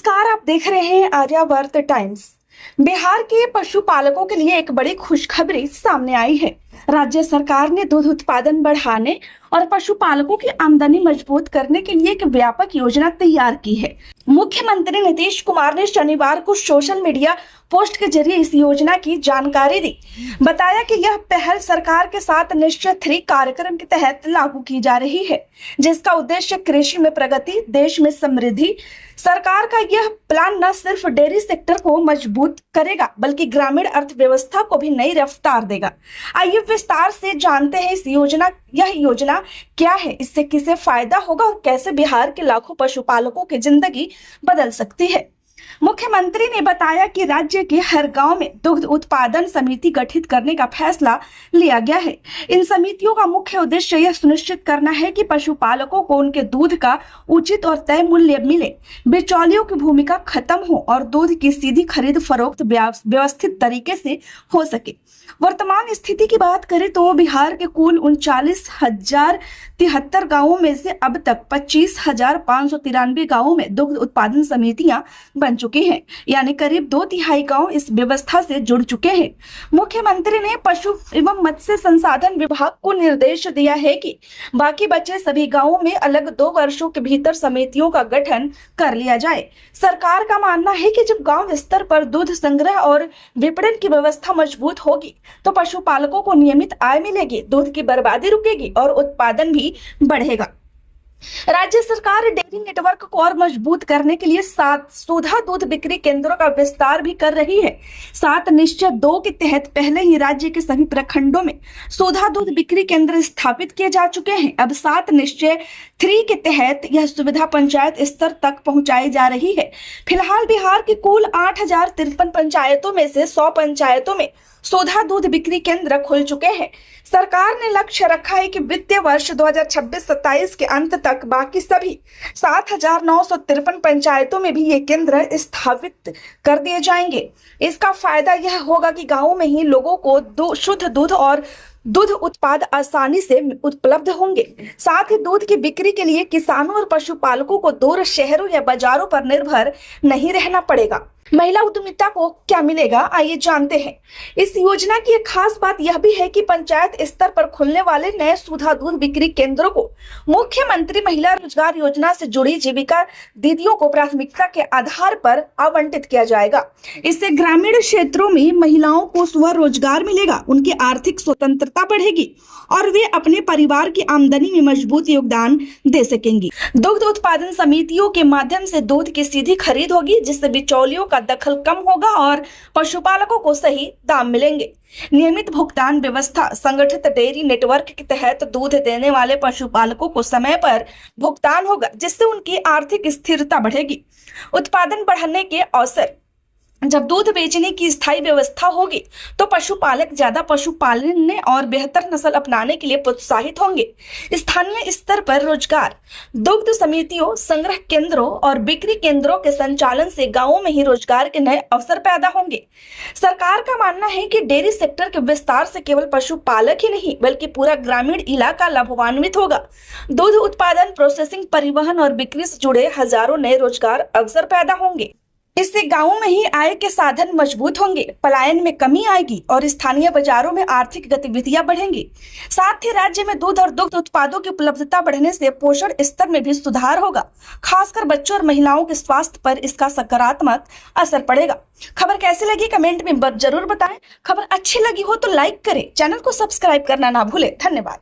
नमस्कार, आप देख रहे हैं आर्यावर्त टाइम्स। बिहार के पशुपालकों के लिए एक बड़ी खुशखबरी सामने आई है। राज्य सरकार ने दूध उत्पादन बढ़ाने और पशुपालकों की आमदनी मजबूत करने के लिए एक व्यापक योजना तैयार की है। मुख्यमंत्री नीतीश कुमार ने शनिवार को सोशल मीडिया पोस्ट के जरिए इस योजना की जानकारी दी। बताया कि यह पहल सरकार के साथ निश्चय 3 कार्यक्रम के तहत लागू की जा रही है, जिसका उद्देश्य कृषि में प्रगति, देश में समृद्धि। सरकार का यह प्लान न सिर्फ डेयरी सेक्टर को मजबूत करेगा, बल्कि ग्रामीण अर्थव्यवस्था को भी नई रफ्तार देगा। आइए विस्तार से जानते हैं यह योजना क्या है, इससे किसे फायदा होगा और कैसे बिहार के लाखों पशुपालकों की जिंदगी बदल सकती है। मुख्यमंत्री ने बताया कि राज्य के हर गांव में दुग्ध उत्पादन समिति गठित करने का फैसला लिया गया है। इन समितियों का मुख्य उद्देश्य यह सुनिश्चित करना है कि पशुपालकों को उनके दूध का उचित और तय मूल्य मिले, बिचौलियों की भूमिका खत्म हो और दूध की सीधी खरीद फरोख्त व्यवस्थित तरीके से हो सके। वर्तमान स्थिति की बात करें तो बिहार के कुल 39,073 गांवों में से अब तक 25,593 गांवों में दुग्ध उत्पादन समितियां बन चुकी हैं, यानी करीब 2/3 गांव इस व्यवस्था से जुड़ चुके हैं। मुख्यमंत्री ने पशु एवं मत्स्य संसाधन विभाग को निर्देश दिया है कि बाकी बचे सभी गांवों में अलग 2 वर्षों के भीतर समितियों का गठन कर लिया जाए। सरकार का मानना है कि जब गांव स्तर पर दूध संग्रह और विपणन की व्यवस्था मजबूत होगी तो पशुपालकों को नियमित आय मिलेगी, दूध की बर्बादी रुकेगी और उत्पादन भी बढ़ेगा। राज्य सरकार डेयरी नेटवर्क को और मजबूत करने के लिए 7 सुधा दूध बिक्री केंद्रों का विस्तार भी कर रही है। 7 निश्चय 2 के तहत पहले ही राज्य के सभी प्रखंडों में सुधा दूध बिक्री केंद्र स्थापित किए जा चुके हैं। अब 7 निश्चय 3 के तहत यह सुविधा पंचायत स्तर तक पहुंचाई जा रही है। फिलहाल बिहार की कुल 8,053 पंचायतों में से 100 पंचायतों में सुधा दूध बिक्री केंद्र खुल चुके हैं। सरकार ने लक्ष्य रखा है कि वित्तीय वर्ष 2026-27 के अंत तक बाकी सभी 7,953 पंचायतों में भी ये केंद्र स्थापित कर दिए जाएंगे। इसका फायदा यह होगा कि गांवों में ही लोगों को शुद्ध दूध और दूध उत्पाद आसानी से उपलब्ध होंगे। साथ ही दूध की बिक्री के लिए किसानों और पशुपालकों को दूर शहरों या बाजारों पर निर्भर नहीं रहना पड़ेगा। महिला उद्यमिता को क्या मिलेगा, आइए जानते हैं। इस योजना की एक खास बात यह भी है कि पंचायत स्तर पर खुलने वाले नए सुधा दूध बिक्री केंद्रों को मुख्यमंत्री महिला रोजगार योजना से जुड़ी जीविका दीदियों को प्राथमिकता के आधार पर आवंटित किया जाएगा। इससे ग्रामीण क्षेत्रों में महिलाओं को स्वरोजगार मिलेगा, उनकी आर्थिक स्वतंत्रता बढ़ेगी और वे अपने परिवार की आमदनी में मजबूत योगदान दे सकेंगी। दुग्ध उत्पादन समितियों के माध्यम से दूध की सीधी खरीद होगी, जिससे बिचौलियों का दखल कम होगा और पशुपालकों को सही दाम मिलेंगे। नियमित भुगतान व्यवस्था, संगठित डेयरी नेटवर्क के तहत दूध देने वाले पशुपालकों को समय पर भुगतान होगा, जिससे उनकी आर्थिक स्थिरता बढ़ेगी। उत्पादन बढ़ाने के अवसर, जब दूध बेचने की स्थायी व्यवस्था होगी तो पशुपालक ज्यादा पशु पालने और बेहतर नस्ल अपनाने के लिए प्रोत्साहित होंगे। स्थानीय स्तर पर रोजगार, दुग्ध समितियों, संग्रह केंद्रों और बिक्री केंद्रों के संचालन से गांवों में ही रोजगार के नए अवसर पैदा होंगे। सरकार का मानना है कि डेयरी सेक्टर के विस्तार से केवल पशुपालक ही नहीं बल्कि पूरा ग्रामीण इलाका लाभान्वित होगा। दूध उत्पादन, प्रोसेसिंग, परिवहन और बिक्री से जुड़े हजारों नए रोजगार अवसर पैदा होंगे। इससे गांवों में ही आय के साधन मजबूत होंगे, पलायन में कमी आएगी और स्थानीय बाजारों में आर्थिक गतिविधियां बढ़ेंगी। साथ ही राज्य में दूध और दुग्ध उत्पादों की उपलब्धता बढ़ने से पोषण स्तर में भी सुधार होगा। खासकर बच्चों और महिलाओं के स्वास्थ्य पर इसका सकारात्मक असर पड़ेगा। खबर कैसी लगी कमेंट में जरूर बताएं। खबर अच्छी लगी हो तो लाइक करें, चैनल को सब्सक्राइब करना ना भूलें। धन्यवाद।